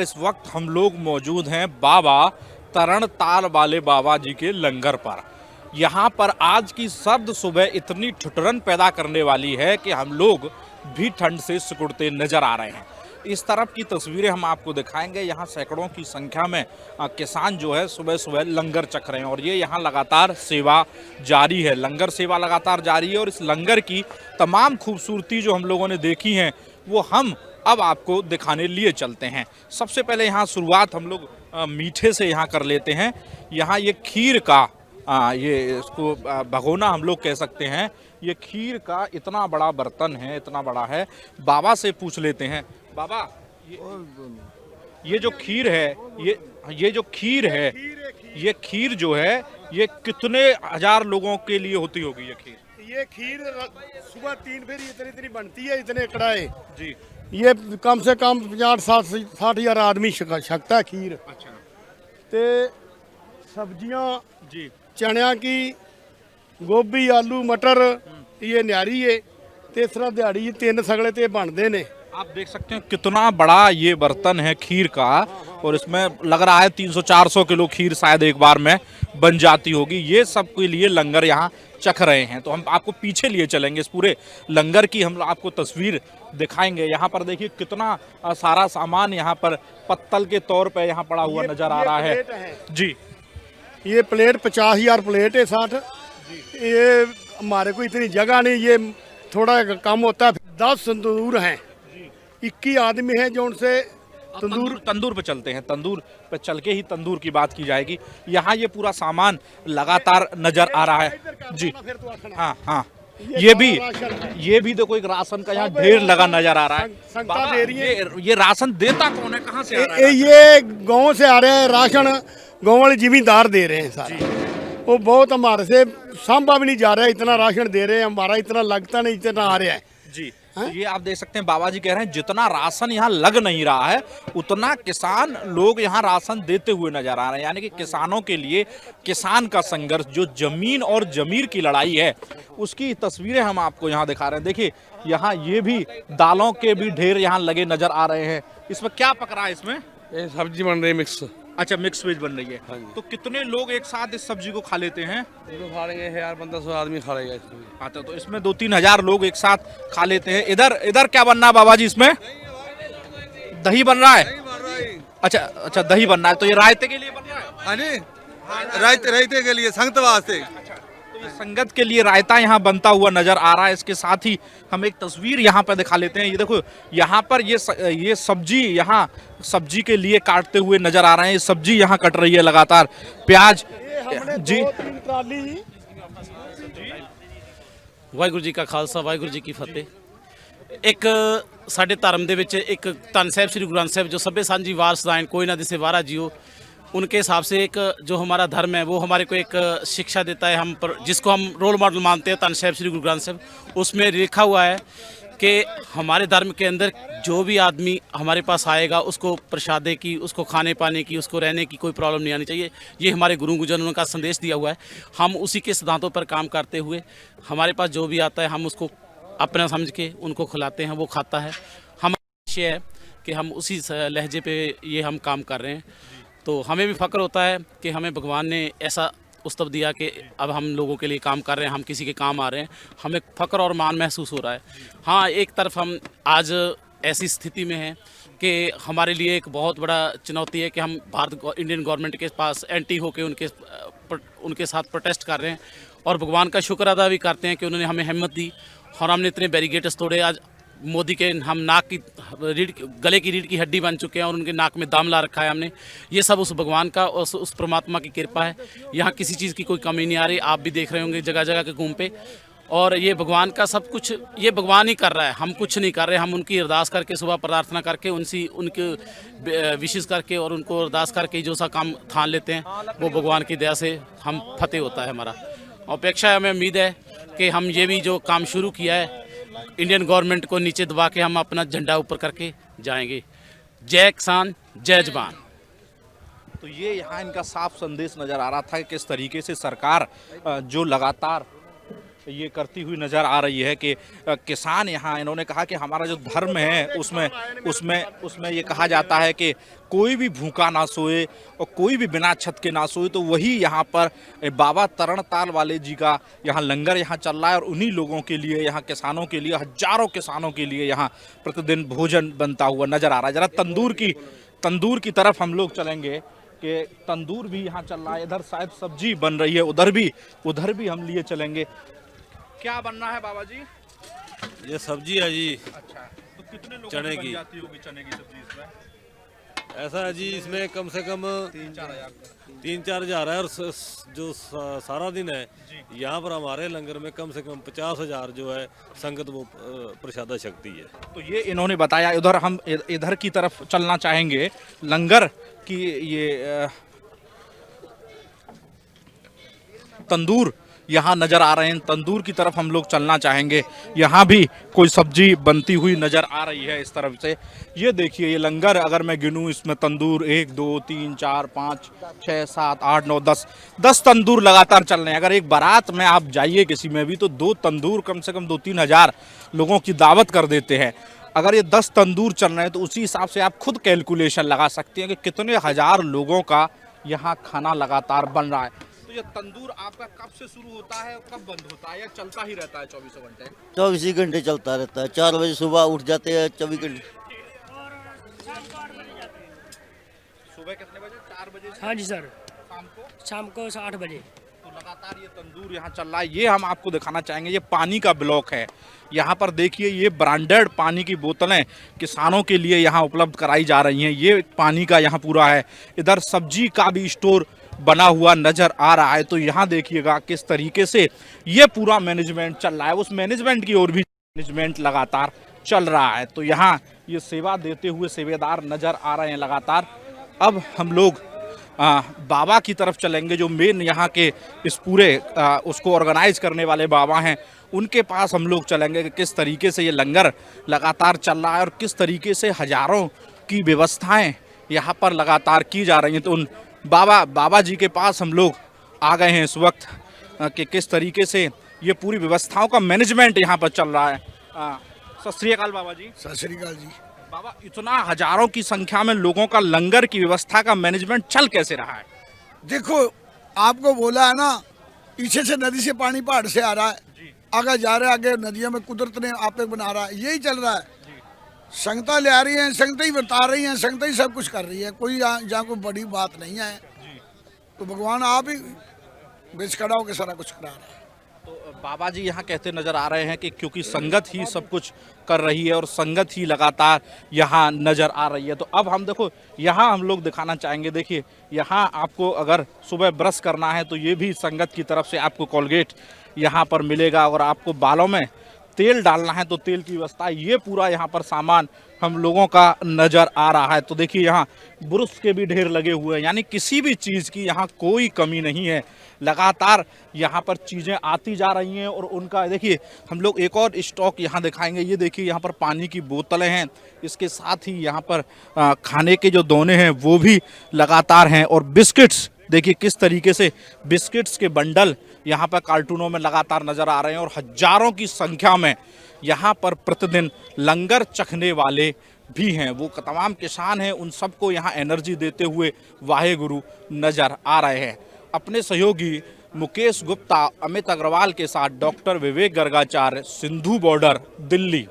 इस वक्त हम लोग मौजूद हैं बाबा तरण ताल वाले बाबा जी के लंगर पर। यहाँ पर आज की सर्द सुबह इतनी ठिठुरन पैदा करने वाली है कि हम लोग भी ठंड से सिकुड़ते नजर आ रहे हैं। इस तरफ की तस्वीरें हम आपको दिखाएंगे। यहाँ सैकड़ों की संख्या में किसान जो है सुबह सुबह लंगर चख रहे हैं और ये यहाँ लगातार सेवा जारी है। लंगर सेवा लगातार जारी है और इस लंगर की तमाम खूबसूरती जो हम लोगों ने देखी है वो हम अब आपको दिखाने लिए चलते हैं। सबसे पहले यहाँ शुरुआत हम लोग मीठे से यहाँ कर लेते हैं। यहाँ ये खीर का ये इसको भगोना हम लोग कह सकते हैं। ये खीर का इतना बड़ा बर्तन है, इतना बड़ा है। बाबा से पूछ लेते हैं। बाबा ये जो खीर है, ये जो खीर है, ये खीर जो है ये कितने हजार लोगों के लिए होती होगी? ये खीर सुबह 3 फेरी इतनी बनती है, इतने कड़ाए जी। ये कम से कम 50-60 हजार आदमी छकता है खीर। अच्छा। ते सब्जियां जी। चनिया की, गोभी, आलू, मटर, ये न्यारी है। तीसरा दिहाड़ी 3 सगले ते बनते ने। आप देख सकते हैं कितना बड़ा ये बर्तन है खीर का और इसमें लग रहा है 300-400 किलो खीर शायद एक बार में बन जाती होगी। ये सब के लिए लंगर यहाँ चख रहे हैं। तो हम आपको पीछे लिए चलेंगे, इस पूरे लंगर की हम आपको तस्वीर दिखाएंगे। यहाँ पर देखिए कितना सारा सामान यहाँ पर पत्तल के तौर पे यहाँ पड़ा हुआ नजर आ रहा है जी। ये प्लेट 50,000 प्लेट है 60। ये हमारे को इतनी जगह नहीं, ये थोड़ा कम होता है। 10 तंदूर हैं, 21 आदमी हैं जो उनसे तंदूर पे चलते हैं। तंदूर पे चल के ही तंदूर की बात की जाएगी। यहाँ ये पूरा सामान लगातार नजर आ रहा है जी। हाँ हाँ, ये भी देखो एक राशन का यहाँ ढेर लगा नजर आ रहा है। बाबा, ये राशन देता कौन है, कहाँ से आ रहा है? ये गांव से आ रहे हैं राशन, गांव वाले जिम्मेदार दे रहे हैं सारे। वो बहुत हमारे से संभा भी नहीं जा रहा है, इतना राशन दे रहे हैं। हमारा इतना लगता नहीं, इतना आ रहा है जी। तो ये आप देख सकते हैं बाबा जी कह रहे हैं जितना राशन यहाँ लग नहीं रहा है उतना किसान लोग यहाँ राशन देते हुए नजर आ रहे हैं। यानी कि किसानों के लिए किसान का संघर्ष, जो जमीन और जमीर की लड़ाई है, उसकी तस्वीरें हम आपको यहाँ दिखा रहे हैं। देखिए यहाँ ये भी दालों के भी ढेर यहाँ लगे नजर आ रहे हैं। इसमें क्या पक रहा है? इसमें ये सब्जी बन रही है मिक्स। अच्छा, मिक्स वेज बन रही है। हाँ जी। तो कितने लोग एक साथ इस सब्जी को खा लेते हैं? इसको खा लेंगे 1000-1500 आदमी खा लेगा इसको। हाँ, तो इसमें 2-3 हजार लोग एक साथ खा लेते हैं। इधर क्या बन रहा है बाबा जी? इसमें दही बन रहा है। अच्छा, दही बन रहा है। तो ये रायते के लिए बन रहा है? हाँ जी, रायते के लिए संगत वास्ते। तो ये संगत के लिए रायता यहाँ बनता हुआ नजर आ रहा है। इसके साथ ही हम एक तस्वीर यहाँ पर दिखा लेते हैं। ये देखो यहाँ पर ये सब्जी यहाँ सब्जी के लिए काटते हुए नजर आ रहे हैं। ये सब्जी यहाँ कट रही है लगातार। प्याज जी। ਵਾਹਿਗੁਰੂ ਜੀ ਕਾ ਖਾਲਸਾ ਵਾਹਿਗੁਰੂ ਜੀ ਕੀ ਫਤਿਹ। ਇੱਕ ਸਾਡੇ ਧਰਮ ਦੇ ਵਿੱਚ ਇੱਕ ਧੰਨ ਸਾਹਿਬ ਸ੍ਰੀ ਗੁਰੂ ਗ੍ਰੰਥ ਸਾਹਿਬ जो सभ्य सांझी वारस दायन कोई ना दिसे वारा जियो, उनके हिसाब से एक जो हमारा धर्म है वो हमारे को एक शिक्षा देता है। हम पर जिसको हम रोल मॉडल मानते हैं धंन साहिब श्री गुरु ग्रंथ साहिब, उसमें लिखा हुआ है कि हमारे धर्म के अंदर जो भी आदमी हमारे पास आएगा उसको प्रसादे की, उसको खाने पाने की, उसको रहने की कोई प्रॉब्लम नहीं आनी चाहिए। ये हमारे गुरु गुजरों का संदेश दिया हुआ है। हम उसी के सिद्धांतों पर काम करते हुए हमारे पास जो भी आता है हम उसको अपना समझ के उनको खिलाते हैं, वो खाता है। हमारा लक्ष्य है कि हम उसी लहजे पे ये हम काम कर रहे हैं। तो हमें भी फ़ख्र होता है कि हमें भगवान ने ऐसा उस्तव दिया कि अब हम लोगों के लिए काम कर रहे हैं, हम किसी के काम आ रहे हैं। हमें फ़ख्र और मान महसूस हो रहा है। हाँ, एक तरफ हम आज ऐसी स्थिति में हैं कि हमारे लिए एक बहुत बड़ा चुनौती है कि हम इंडियन गवर्नमेंट के पास एंटी होकर उनके साथ प्रोटेस्ट कर रहे हैं और भगवान का शुक्र अदा भी करते हैं कि उन्होंने हमें हिम्मत दी और हमने इतने बैरिकेड्स तोड़े। आज मोदी के हम नाक की गले की रीढ़ की हड्डी बन चुके हैं और उनके नाक में दाम ला रखा है हमने। ये सब उस भगवान का और उस परमात्मा की कृपा है। यहाँ किसी चीज़ की कोई कमी नहीं आ रही। आप भी देख रहे होंगे जगह जगह के घूम पे, और ये भगवान का सब कुछ ये भगवान ही कर रहा है, हम कुछ नहीं कर रहे। हम उनकी अरदास करके, सुबह प्रार्थना करके, उनके विशेष करके और उनको अरदास करके जो सा काम ठान लेते हैं वो भगवान की दया से हम फतेह होता है हमारा। अपेक्षा है, हमें उम्मीद है कि हम ये भी जो काम शुरू किया है इंडियन गवर्नमेंट को नीचे दबा के हम अपना झंडा ऊपर करके जाएंगे। जय किसान, जय जवान। तो ये यहाँ इनका साफ संदेश नजर आ रहा था कि किस तरीके से सरकार जो लगातार ये करती हुई नज़र आ रही है कि किसान यहाँ, इन्होंने कहा कि हमारा जो धर्म है उसमें ये कहा जाता है कि कोई भी भूखा ना सोए और कोई भी बिना छत के ना सोए। तो वही यहाँ पर बाबा तरण ताल वाले जी का यहाँ लंगर यहाँ चल रहा है और उन्हीं लोगों के लिए, यहाँ किसानों के लिए, हजारों किसानों के लिए यहाँ प्रतिदिन भोजन बनता हुआ नजर आ रहा है। जरा तंदूर की तरफ हम लोग चलेंगे कि तंदूर भी यहाँ चल रहा है। इधर शायद सब्जी बन रही है, उधर भी हम लिए चलेंगे। क्या बनना है बाबा जी? ये सब्जी है जी। अच्छा, तो कितने लोगों चने की की। बन जाती होगी चने की सब्जी इसमें? ऐसा है जी, इसमें कम से कम 3-4 हज़ार है। और जो सारा दिन है यहाँ पर हमारे लंगर में कम से कम 50,000 जो है संगत वो प्रसादा शक्ति है। तो ये इन्होंने बताया। उधर हम इधर की तरफ चलना चाहेंगे। लंगर की ये तंदूर यहाँ नज़र आ रहे हैं, तंदूर की तरफ हम लोग चलना चाहेंगे। यहाँ भी कोई सब्जी बनती हुई नज़र आ रही है इस तरफ से। ये देखिए, ये लंगर अगर मैं गिनूँ, इसमें तंदूर 1 2 3 4 5 6 7 8 9 10 तंदूर लगातार चल रहे हैं। अगर एक बारात में आप जाइए किसी में भी, तो 2 तंदूर कम से कम 2-3 हज़ार लोगों की दावत कर देते हैं। अगर ये 10 तंदूर चल रहे हैं तो उसी हिसाब से आप खुद कैलकुलेशन लगा सकते हैं कि कितने हज़ार लोगों का यहाँ खाना लगातार बन रहा है। तो ये तंदूर आपका कब से शुरू होता है और कब बंद होता है, या चलता ही रहता है 24 घंटे? 24 घंटे चलता रहता है। 4 बजे सुबह उठ जाते हैं, 24 घंटे। सुबह कितने बजे? 4 बजे से हाँ जी सर, शाम को? 8 बजे। तो लगातार ये तंदूर यहाँ चल रहा है। ये हम आपको दिखाना चाहेंगे। ये पानी का ब्लॉक है। यहाँ पर देखिए, ये ब्रांडेड पानी की बोतलें किसानों के लिए यहाँ उपलब्ध कराई जा रही हैं। ये पानी का यहाँ पूरा है। इधर सब्जी का भी स्टोर बना हुआ नजर आ रहा है। तो यहाँ देखिएगा किस तरीके से ये पूरा मैनेजमेंट चल रहा है। उस मैनेजमेंट की ओर भी मैनेजमेंट लगातार चल रहा है। तो यहाँ ये सेवा देते हुए सेवेदार नजर आ रहे हैं लगातार। अब हम लोग बाबा की तरफ चलेंगे, जो मेन यहाँ के इस पूरे उसको ऑर्गेनाइज करने वाले बाबा हैं। उनके पास हम लोग चलेंगे कि किस तरीके से ये लंगर लगातार चल रहा है और किस तरीके से हजारों की व्यवस्थाएं यहाँ पर लगातार की जा रही हैं। तो उन बाबा जी के पास हम लोग आ गए हैं इस वक्त कि किस तरीके से ये पूरी व्यवस्थाओं का मैनेजमेंट यहाँ पर चल रहा है। सत श्री अकाल बाबा जी। सत श्री अकाल जी। बाबा, इतना हजारों की संख्या में लोगों का लंगर की व्यवस्था का मैनेजमेंट चल कैसे रहा है? देखो, आपको बोला है ना, पीछे से नदी से पानी पहाड़ से आ रहा है, आगे जा रहा है, आगे नदियों में कुदरत ने आपे बना रहा है, यही चल रहा है। संगता ले आ रही हैं, संगता ही बता रही हैं, संगता ही सब कुछ कर रही है। कोई जहाँ कोई बड़ी बात नहीं है। तो भगवान आप ही बेच खड़ा होकर सारा कुछ करा रहा है। तो बाबा जी यहाँ कहते नजर आ रहे हैं कि क्योंकि संगत ही सब कुछ कर रही है और संगत ही लगातार यहाँ नजर आ रही है। तो अब हम देखो, यहाँ हम लोग दिखाना चाहेंगे। देखिए, यहाँ आपको अगर सुबह ब्रश करना है तो ये भी संगत की तरफ से आपको कोलगेट यहाँ पर मिलेगा। और आपको बालों में तेल डालना है तो तेल की व्यवस्था, ये पूरा यहाँ पर सामान हम लोगों का नज़र आ रहा है। तो देखिए, यहाँ ब्रुश के भी ढेर लगे हुए हैं, यानी किसी भी चीज़ की यहाँ कोई कमी नहीं है। लगातार यहाँ पर चीज़ें आती जा रही हैं और उनका देखिए, हम लोग एक और स्टॉक यहाँ दिखाएंगे। ये देखिए, यहाँ पर पानी की बोतलें हैं, इसके साथ ही यहाँ पर खाने के जो दोने हैं वो भी लगातार हैं। और बिस्किट्स देखिए किस तरीके से बिस्किट्स के बंडल यहाँ पर कार्टूनों में लगातार नज़र आ रहे हैं। और हजारों की संख्या में यहाँ पर प्रतिदिन लंगर चखने वाले भी हैं। वो तमाम किसान हैं, उन सबको यहाँ एनर्जी देते हुए वाहेगुरु नज़र आ रहे हैं। अपने सहयोगी मुकेश गुप्ता, अमित अग्रवाल के साथ डॉक्टर विवेक गर्गाचार्य, सिंधु बॉर्डर, दिल्ली।